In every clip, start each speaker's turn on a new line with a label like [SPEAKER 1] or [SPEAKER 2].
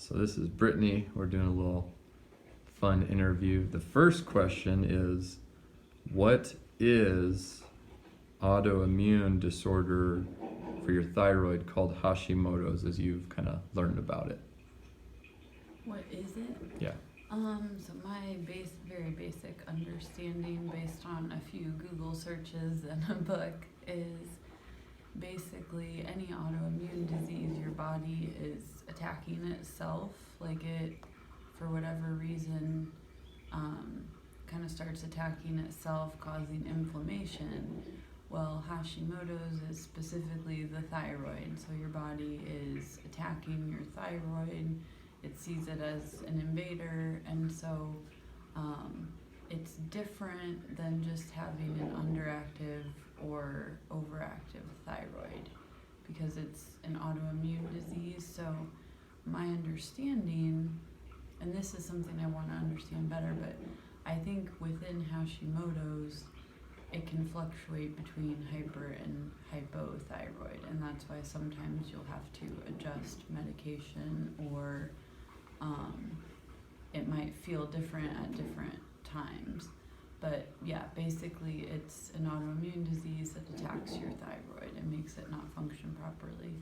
[SPEAKER 1] So this is Brittany. We're doing a little fun interview. The first question is, what is autoimmune disorder for your thyroid called Hashimoto's, as you've kind of learned about it?
[SPEAKER 2] What is it?
[SPEAKER 1] Yeah.
[SPEAKER 2] So my very basic understanding based on a few Google searches and a book is basically any autoimmune disease your body is attacking itself, like it, for whatever reason, kind of starts attacking itself, causing inflammation. Well, Hashimoto's is specifically the thyroid, so your body is attacking your thyroid. It sees it as an invader, and so it's different than just having an underactive or overactive thyroid because it's an autoimmune disease. So my understanding, and this is something I want to understand better, but I think within Hashimoto's, it can fluctuate between hyper and hypothyroid, and that's why sometimes you'll have to adjust medication, or it might feel different at different times. But yeah, basically it's an autoimmune disease that attacks your thyroid and makes it not function properly.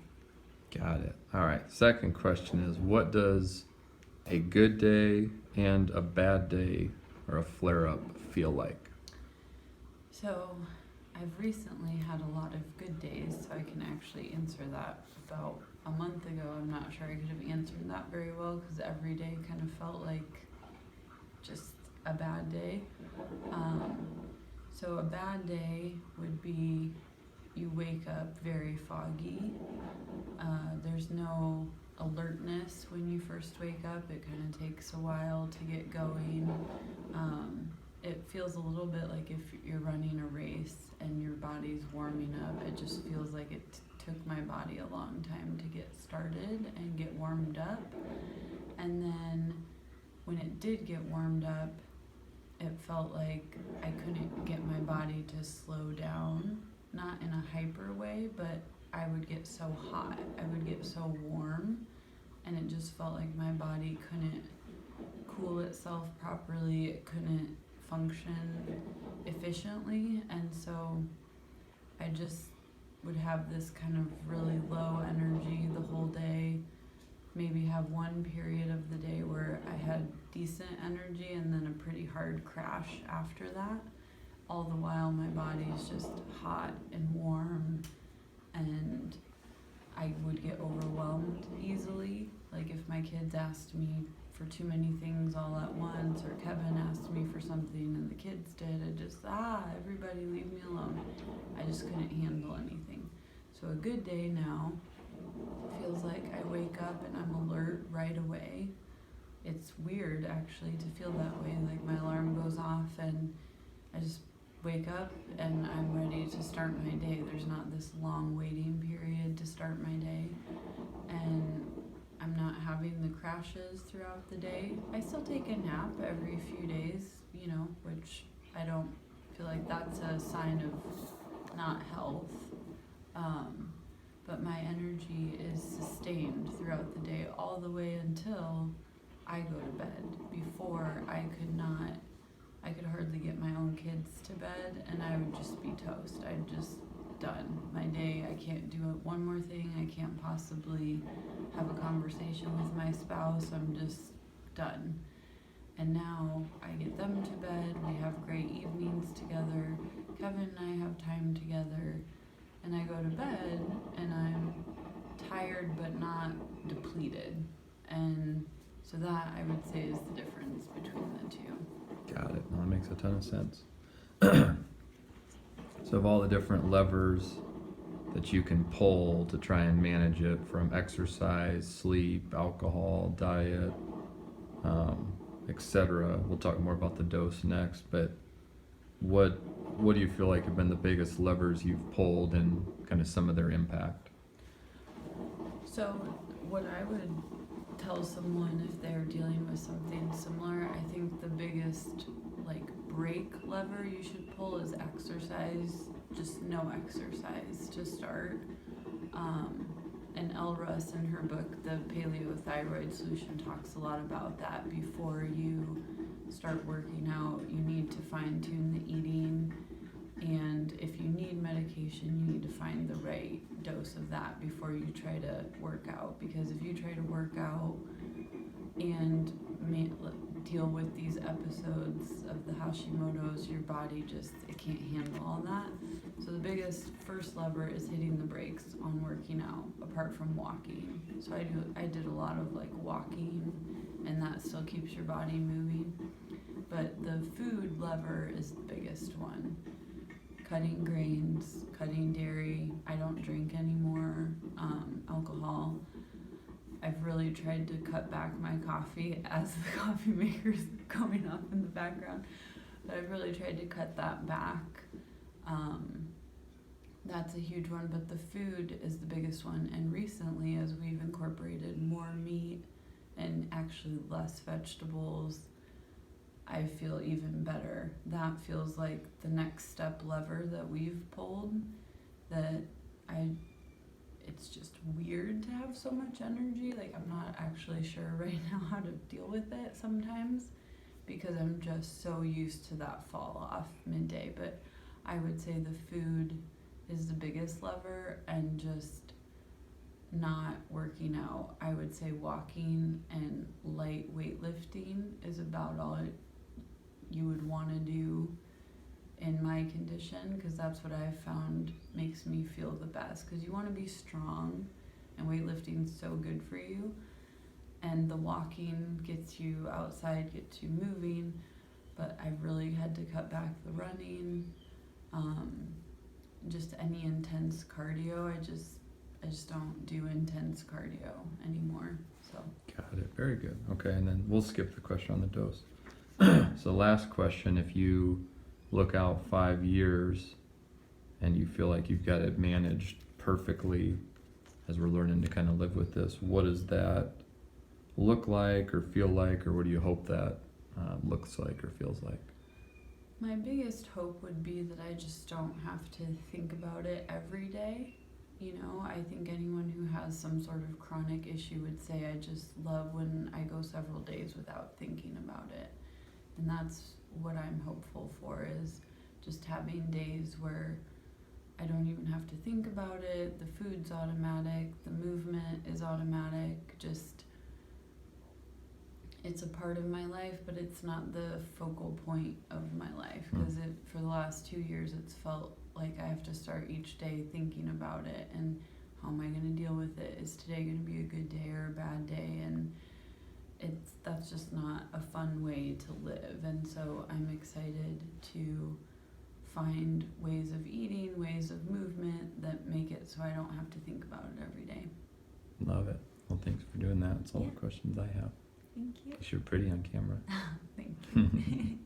[SPEAKER 1] Got it. All right. Second question is, what does a good day and a bad day or a flare-up feel like?
[SPEAKER 2] So I've recently had a lot of good days, so I can actually answer that. About a month ago, I'm not sure I could have answered that very well because every day kind of felt like just a bad day. So a bad day would be you wake up very foggy. There's no alertness when you first wake up. It kind of takes a while to get going. It feels a little bit like if you're running a race and your body's warming up. It just feels like it took my body a long time to get started and get warmed up. And then when it did get warmed up, it felt like I couldn't get my body to slow down, not in a hyper way, but I would get so hot, I would get so warm, and it just felt like my body couldn't cool itself properly, it couldn't function efficiently, and so I just would have this kind of really low energy the whole day, maybe have one period of the day where I had decent energy and then a pretty hard crash after that. All the while my body's just hot and warm, and I would get overwhelmed easily. Like if my kids asked me for too many things all at once, or Kevin asked me for something and the kids did, I just, everybody leave me alone. I just couldn't handle anything. So a good day now feels like I wake up and I'm alert right away. It's weird actually to feel that way, like my alarm goes off and I just wake up and I'm ready to start my day. There's not this long waiting period to start my day, and I'm not having the crashes throughout the day. I still take a nap every few days, which I don't feel like that's a sign of not health. But my energy is sustained throughout the day all the way until I go to bed. Before I could hardly get my own kids to bed, and I would just be toast. I'm just done. My day, I can't do it one more thing. I can't possibly have a conversation with my spouse. I'm just done. And now I get them to bed. We have great evenings together. Kevin and I have time together. And I go to bed and I'm tired but not depleted. And so that, I would say, is the difference between the two.
[SPEAKER 1] Got it. That makes a ton of sense. So of all the different levers that you can pull to try and manage it, from exercise, sleep, alcohol, diet, etc. We'll talk more about the dose next, but what do you feel like have been the biggest levers you've pulled and kind of some of their impact?
[SPEAKER 2] So what I would tell someone if they're dealing with something similar, I think the biggest brake lever you should pull is exercise. Just no exercise to start. And And Elle Russ in her book, The Paleothyroid Solution, talks a lot about that. Before you start working out, you need to fine tune the eating. And if you need medication, you need to find the right dose of that before you try to work out. Because if you try to work out and deal with these episodes of the Hashimoto's, your body just, it can't handle all that. So the biggest first lever is hitting the brakes on working out, apart from walking. So I did a lot of like walking, and that still keeps your body moving. But the food lever is the biggest one. Cutting grains, cutting dairy. I don't drink anymore, alcohol. I've really tried to cut back my coffee as the coffee maker's going off in the background. But I've really tried to cut that back. That's a huge one, but the food is the biggest one. And recently, as we've incorporated more meat and actually less vegetables, I feel even better. That feels like the next step lever that we've pulled, that it's just weird to have so much energy. Like, I'm not actually sure right now how to deal with it sometimes, because I'm just so used to that fall off midday. But I would say the food is the biggest lever, and just not working out. I would say walking and light weightlifting is about all you would want to do in my condition, because that's what I've found makes me feel the best. Because you want to be strong, and weightlifting's so good for you, and the walking gets you outside, gets you moving. But I've really had to cut back the running, just any intense cardio. I just don't do intense cardio anymore. So
[SPEAKER 1] Got it. Very good. Okay, and then we'll skip the question on the dose. So last question, if you look out 5 years and you feel like you've got it managed perfectly, as we're learning to kind of live with this, what does that look like or feel like, or what do you hope that looks like or feels like?
[SPEAKER 2] my biggest hope would be that I just don't have to think about it every day. You know, I think anyone who has some sort of chronic issue would say, I just love when I go several days without thinking about it. And that's what I'm hopeful for, is just having days where I don't even have to think about it. The food's automatic, the movement is automatic, just it's a part of my life, but it's not the focal point of my life, because for the last 2 years it's felt like I have to start each day thinking about it, and how am I going to deal with it? Is today going to be a good day or a bad day? And that's just not a fun way to live. And so I'm excited to find ways of eating, ways of movement that make it so I don't have to think about it every day.
[SPEAKER 1] Love it. Well, thanks for doing that. That's all the questions I have.
[SPEAKER 2] Thank you.
[SPEAKER 1] You're pretty on camera.
[SPEAKER 2] Thank you.